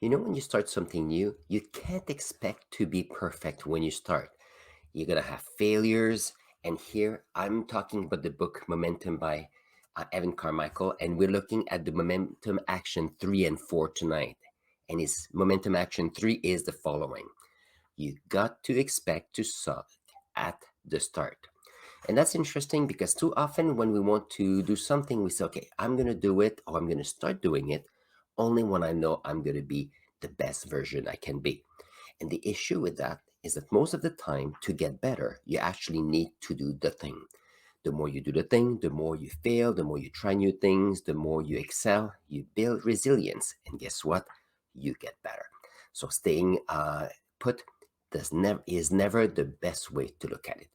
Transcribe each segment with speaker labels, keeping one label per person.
Speaker 1: When you start something new, you can't expect to be perfect when you start. You're going to have failures. And here I'm talking about the book Momentum by Evan Carmichael. And we're looking at the Momentum Action 3 and 4 tonight. And his Momentum Action 3 is the following: you got to expect to suck at the start. And that's interesting because too often when we want to do something, we say, okay, I'm going to do it, or I'm going to start doing it only when I know I'm going to be the best version I can be. And the issue with that is that most of the time, to get better, you actually need to do the thing. The more you do the thing, the more you fail, the more you try new things, the more you excel, you build resilience. And guess what? You get better. So staying put is never the best way to look at it.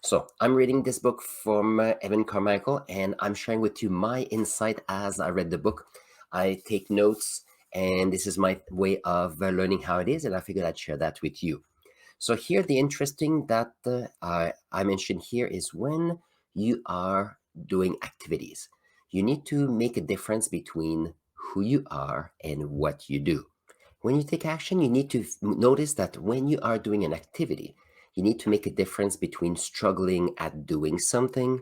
Speaker 1: So I'm reading this book from Evan Carmichael, and I'm sharing with you my insight as I read the book. I take notes, and this is my way of learning how it is, and I figured I'd share that with you. So here, the interesting that I mentioned here is when you are doing activities, you need to make a difference between who you are and what you do. When you take action, you need to notice that when you are doing an activity, you need to make a difference between struggling at doing something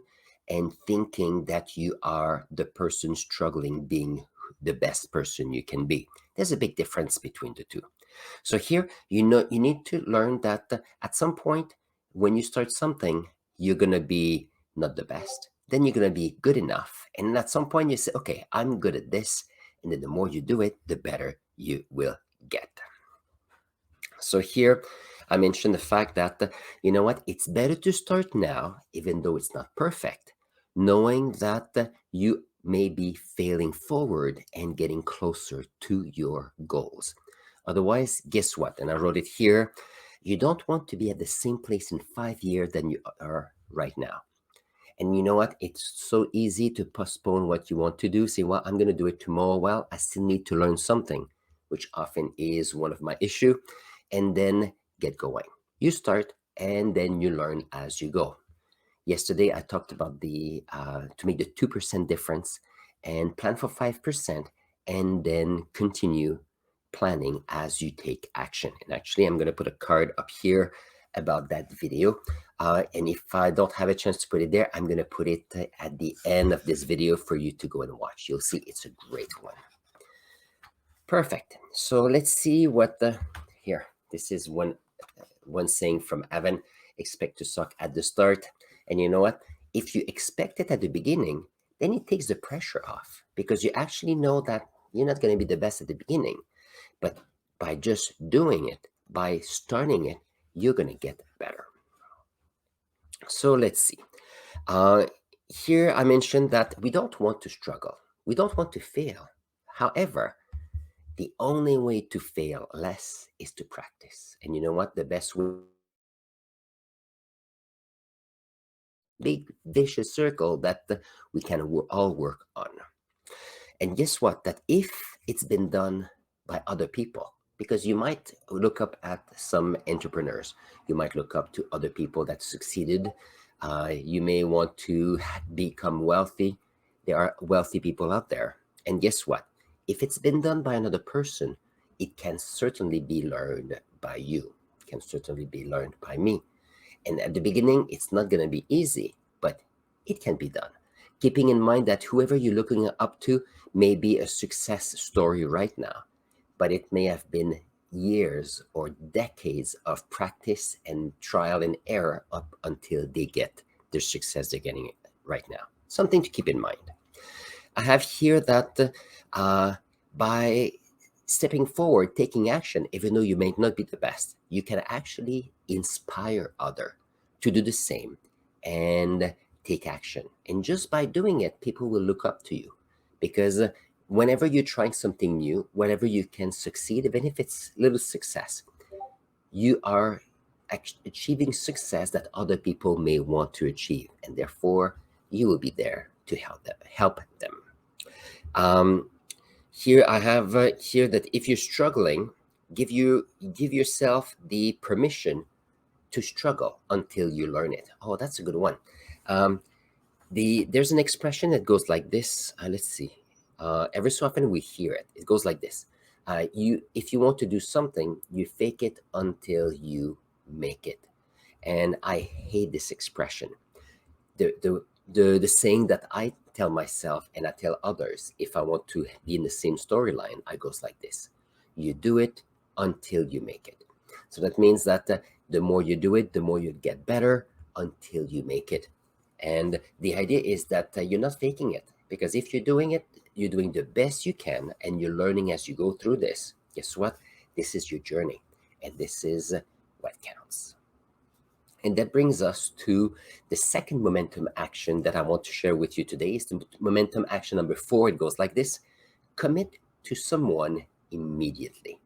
Speaker 1: and thinking that you are the person struggling being the best person you can be. There's a big difference between the two. So here, you need to learn that at some point when you start something, you're going to be not the best. Then you're going to be good enough. And at some point you say, okay, I'm good at this. And then the more you do it, the better you will get. So here I mentioned the fact that, it's better to start now, even though it's not perfect, knowing that you may be failing forward and getting closer to your goals. Otherwise, guess what? And I wrote it here. You don't want to be at the same place in 5 years than you are right now. And you know what? It's so easy to postpone what you want to do. Say, well, I'm going to do it tomorrow. Well, I still need to learn something, which often is one of my issue. And then get going. You start and then you learn as you go. Yesterday, I talked about the to make the 2% difference and plan for 5%, and then continue planning as you take action. And actually, I'm going to put a card up here about that video. And if I don't have a chance to put it there, I'm going to put it at the end of this video for you to go and watch. You'll see it's a great one. Perfect. So let's see what the here. This is one saying from Evan: expect to suck at the start. And you know what? If you expect it at the beginning, then it takes the pressure off because you actually know that you're not going to be the best at the beginning. But by just doing it, by starting it, you're going to get better. So let's see. Uh, Here I mentioned that we don't want to struggle, we don't want to fail. However, the only way to fail less is to practice. And you know what? The best way big vicious circle that we can all work on. And guess what? That if it's been done by other people, because you might look up at some entrepreneurs, you might look up to other people that succeeded. You may want to become wealthy. There are wealthy people out there. And guess what? If it's been done by another person, it can certainly be learned by you, it can certainly be learned by me. And at the beginning, it's not going to be easy, but it can be done. Keeping in mind that whoever you're looking up to may be a success story right now, but it may have been years or decades of practice and trial and error up until they get the success they're getting right now. Something to keep in mind. I have here that by stepping forward, taking action, even though you may not be the best, you can actually inspire other to do the same and take action. And just by doing it, people will look up to you because whenever you're trying something new, whenever you can succeed, even if it's little success, you are achieving success that other people may want to achieve, and therefore you will be there to help them. Um, Here I have here that if you're struggling, give yourself the permission to struggle until you learn it. Oh, that's a good one. Um, there's an expression that goes like this. Let's see. Every so often we hear it. It goes like this: If you want to do something, you fake it until you make it. And I hate this expression. The saying that I tell myself and I tell others if I want to be in the same storyline, I goes like this: you do it until you make it. So that means that the more you do it, the more you get better until you make it. And the idea is that you're not faking it, because if you're doing it, you're doing the best you can and you're learning as you go through this. Guess what? This is your journey, and this is what counts. And that brings us to the second momentum action that I want to share with you today. Is the momentum action number 4. It goes like this: commit to someone immediately.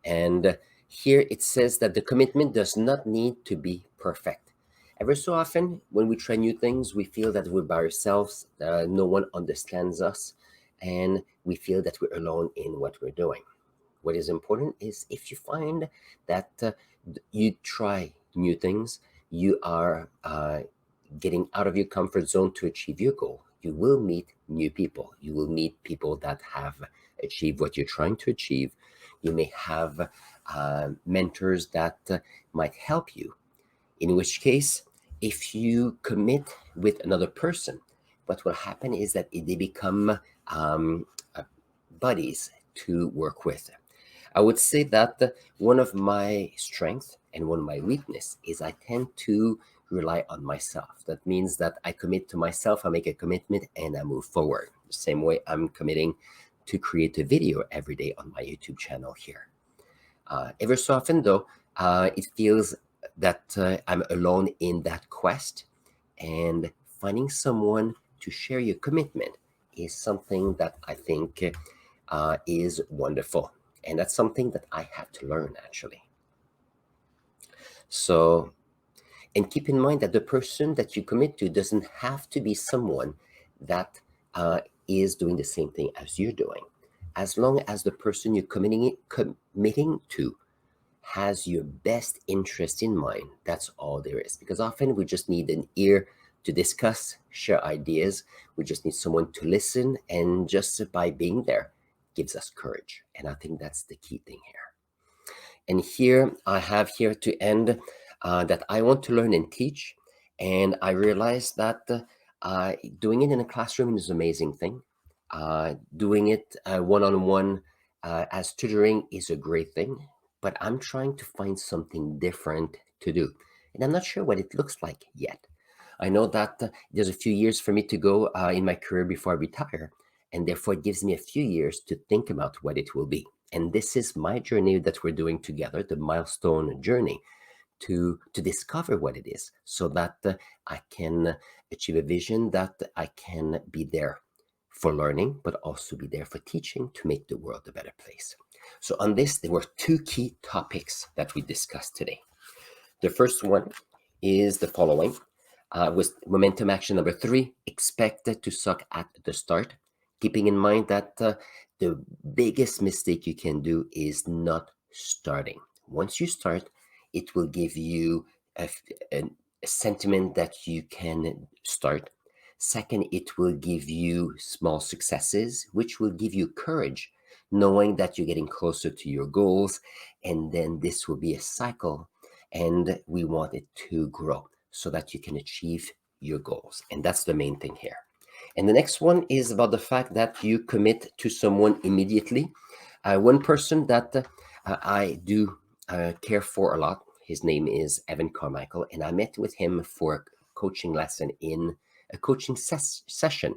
Speaker 1: And here it says that the commitment does not need to be perfect. Ever so often, when we try new things, we feel that we're by ourselves, no one understands us, and we feel that we're alone in what we're doing. What is important is if you find that you try new things, you are getting out of your comfort zone to achieve your goal. You will meet new people. You will meet people that have achieved what you're trying to achieve. You may have mentors that might help you. In which case, if you commit with another person, what will happen is that they become uh, buddies to work with. I would say that one of my strengths and one of my weakness is I tend to rely on myself. That means that I commit to myself, I make a commitment, and I move forward. The same way I'm committing to create a video every day on my YouTube channel here. Ever so often, though, it feels that I'm alone in that quest, and finding someone to share your commitment is something that I think is wonderful. And that's something that I had to learn actually. So, and keep in mind that the person that you commit to doesn't have to be someone that is doing the same thing as you're doing. As long as the person you're committing to has your best interest in mind, that's all there is. Because often we just need an ear to discuss, share ideas. We just need someone to listen, and just by being there gives us courage. And I think that's the key thing here. And here I have here to end that I want to learn and teach. And I realized that doing it in a classroom is an amazing thing. Doing it one-on-one as tutoring is a great thing. But I'm trying to find something different to do. And I'm not sure what it looks like yet. I know that there's a few years for me to go in my career before I retire. And therefore, it gives me a few years to think about what it will be. And this is my journey that we're doing together, the milestone journey, to discover what it is, so that I can achieve a vision that I can be there for learning, but also be there for teaching to make the world a better place. So on this, there were 2 key topics that we discussed today. The first one is the following. Was momentum action number 3, expect to suck at the start, keeping in mind that the biggest mistake you can do is not starting. Once you start, it will give you a sentiment that you can start. Second, it will give you small successes, which will give you courage, knowing that you're getting closer to your goals. And then this will be a cycle, and we want it to grow so that you can achieve your goals. And that's the main thing here. And the next one is about the fact that you commit to someone immediately. One person that I do care for a lot, his name is Evan Carmichael, and I met with him for a coaching lesson in a coaching session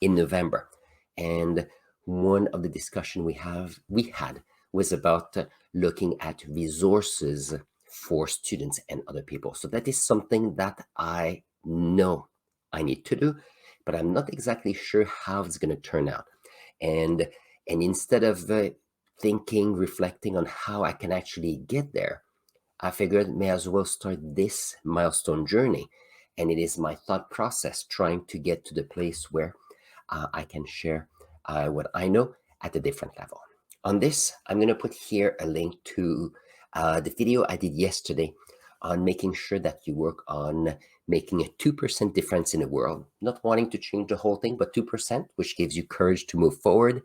Speaker 1: in November. And one of the discussion we had was about looking at resources for students and other people. So that is something that I know I need to do, but I'm not exactly sure how it's going to turn out. And instead of reflecting on how I can actually get there, I figured may as well start this milestone journey. And it is my thought process trying to get to the place where I can share what I know at a different level. On this, I'm going to put here a link to the video I did yesterday on making sure that you work on making a 2% difference in the world, not wanting to change the whole thing, but 2%, which gives you courage to move forward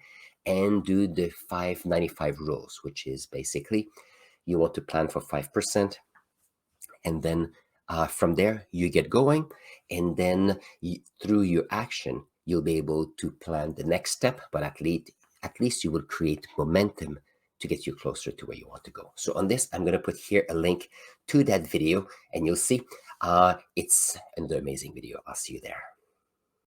Speaker 1: and do the 595 rules, which is basically you want to plan for 5%, and then from there you get going, and then through your action you'll be able to plan the next step, but at least you will create momentum to get you closer to where you want to go. So on this, I'm going to put here a link to that video, and you'll see it's another amazing video. I'll see you there.